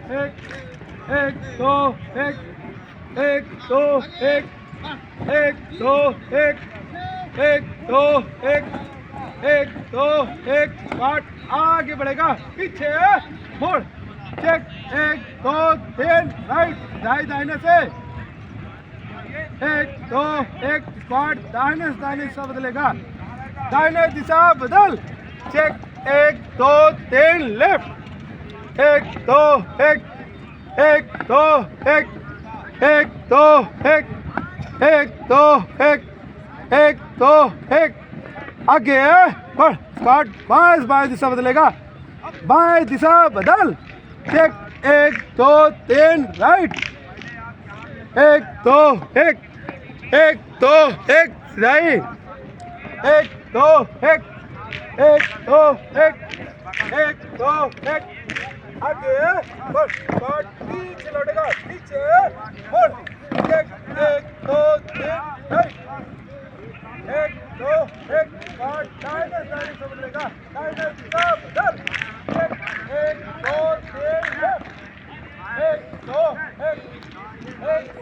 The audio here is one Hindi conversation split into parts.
एक एक दो एक एक दो एक एक दो एक एक दो एक एक दो एक स्टार्ट आगे बढ़ेगा पीछे मोड़ चेक एक दो तीन राइट दाहिने से एक दो एक स्क्वाट दाहिने से बदलेगा दाहिने दिशा बदल चेक एक दो तीन लेफ्ट एक दो एक दो एक दो एक दो एक दो एक आगे बढ़ स्क्वाट बाएं दिशा बदलेगा बाएं दिशा बदल चेक एक दो तीन राइट एक दो एक सिधाई एक दो एक दो एक आगे बढ़ स्क्वाट पीछे लौटेगा पीछे बढ़ एक दो तीन राइट एक दो एक स्क्वाट दाहिने से बदलेगा दाहिने दिशा बदल एक दो तीन लेफ्ट एक दो एक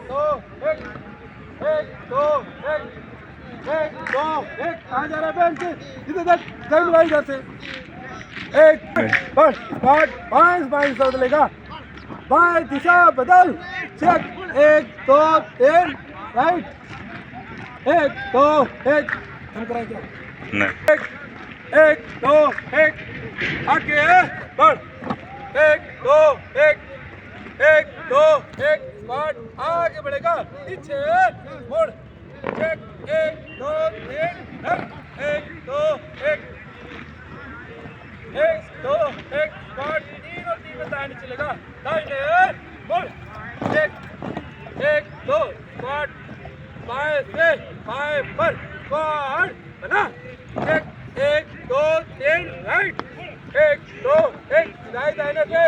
दो एक दो एक दो एक कहाँ जा रहा है बैंक इधर तक इधर मिलाई इधर से एक बस स्टार्ट बाएं से बदलेगा बाएं दिशा बदल चेक एक दो तीन राइट एक दो एक हम कराएंगे एक दो एक आगे बढ़ एक दो एक स्क्वाट आगे बढ़ेगा पीछे मोड़ एक दो तीन एक दो एक स्क्वाट तीन में दाहिने चलेगा दाहिने मोड़ एक दो स्क्वाट बाएं से बाएं पर स्क्वाट बना एक दो तीन राइट एक दो एक दाहिने से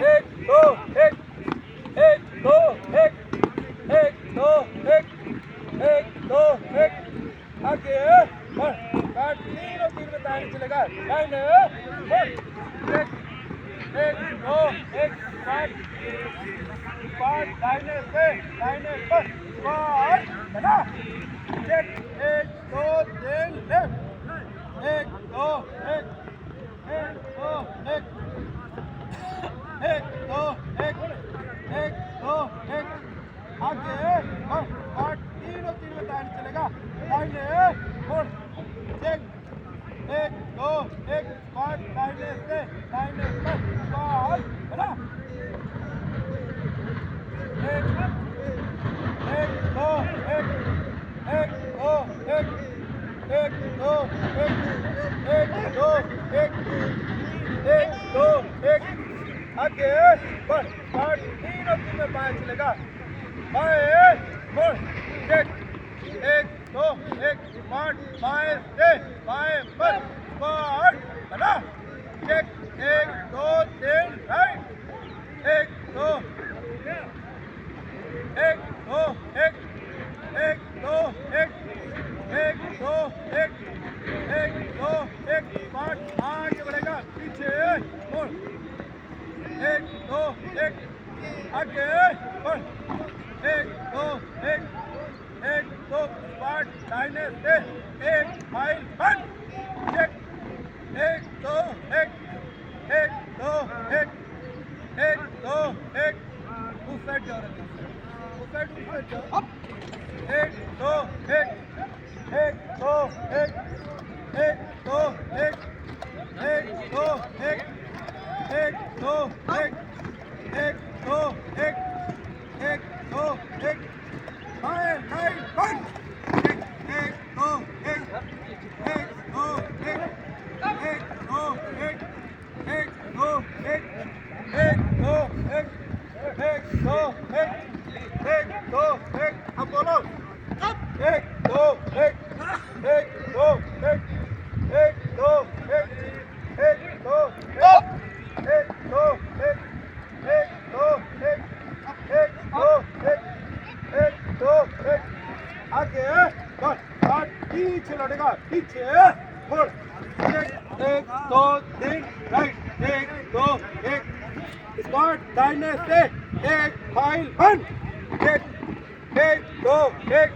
एक दो एक दो एक दो एक आगे बढ़ तीन में दाहिने चलेगा दाहिने एक दो एक स्क्वाट दाहिने से दाहिने पर स्क्वाट बना एक दो तीन लेफ्ट एक दो एक दो एक दो एक दो एक आगे बढ़ तीन में दाहिने चलेगा दाहिने मोड़ चेक एक दो एक स्क्वाट दाहिने से दाहिने पर स्क्वाट बना एक दो एक दो एक दो एक आगे बढ़ स्क्वाट तीन में बाएं चलेगा बाएं मोड़ चेक एक दो एक स्क्वाट बाएं से बाएं पर स्क्वाट बना चेक एक दो तीन राइट एक दो एक दो एक दो एक दो एक स्क्वाट आगे बढ़ेगा पीछे मोड़ एक दो एक आगे बढ़ एक दो स्क्वाट दाहिने से एक माइल बंद चेक एक दो एक उस साइड जा रहे हैं उस साइड जाओ एक दो एक दो अब बोलो एक दो एक दो एक दो आगे पीछे लौटेगा पीछे मुड़ एक दो तीन राइट एक दो एक स्क्वाड दाहिने से एक फाइल बंद एक एक दो एक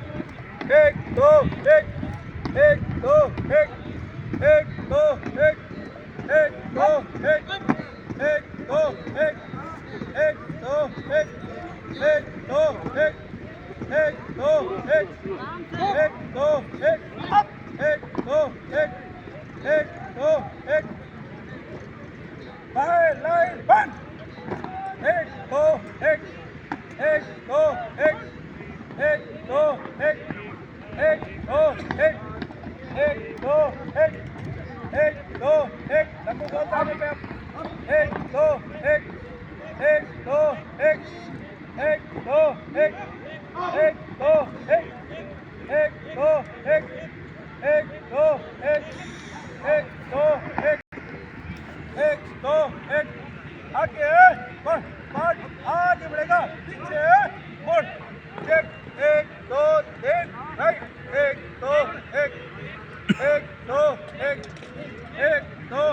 एक दो एक एक दो एक एक दो एक एक दो एक एक दो एक एक दो एक एक दो एक एक दो एक एक दो एक एक दो एक एक दो एक लाइन बंद एक दो एक एक दो एक एक दो एक एक दो एक एक दो एक एक दो एक लंबू बोलता है पे एक दो एक एक दो एक एक दो एक एक दो एक एक दो एक एक दो एक एक दो एक एक दो एक आगे बढ़ बढ़ आगे बढ़ेगा पीछे मुड़ एक एक दो तीन राइट एक दो एक एक दो एक एक दो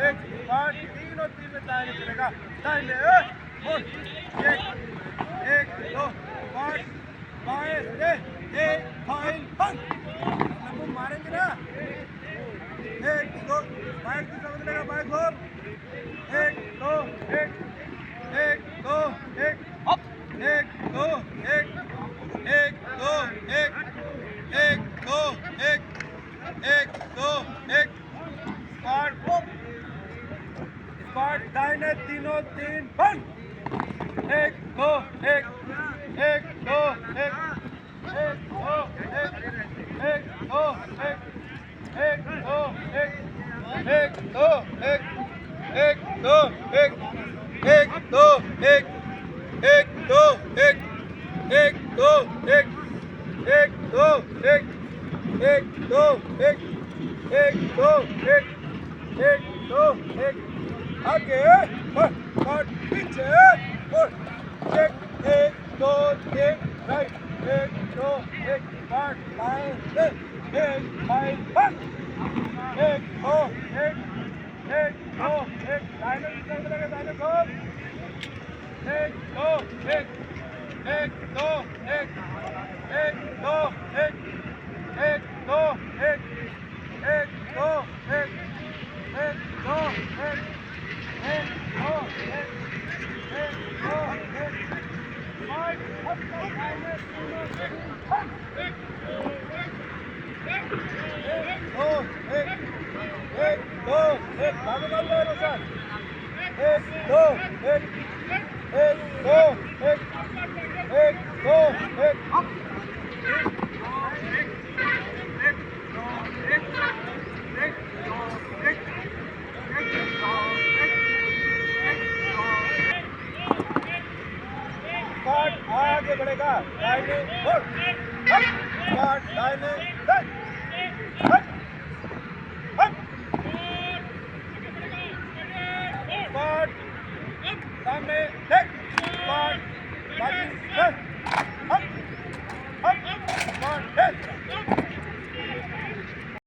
एक पाँच तीनों तीन में दाहिने चलेगा दाहिने मुड़ एक एक दो पाँच बाएं से एक फाइल बंद लंबू मारेंगे ना एक दो बाइक की समझ लेगा बाइक हो एक दो एक एक दो एक एक दो एक एक दो एक एक दो एक एक दो एक स्क्वाड दाहिने तीनों तीन बंद एक दो एक एक दो एक एक दो एक एक दो एक एक दो एक एक दो एक एक दो एक एक दो एक एक दो एक एक दो एक एक दो एक एक दो एक एक दो एक एक दो एक आगे बढ़ पीछे और एक एक दो तीन राइट एक दो एक पाँच बाएं से एक फाइल बंद एक दो एक दाहिने लगे दाहिने को एक दो एक दो एक दो एक दो एक दो एक दो एक दो एक दो एक एक दो एक भागो भागो अनुसार एक दो एक दो एक दो एक आगे बढ़ेगा दाहिने दाहिने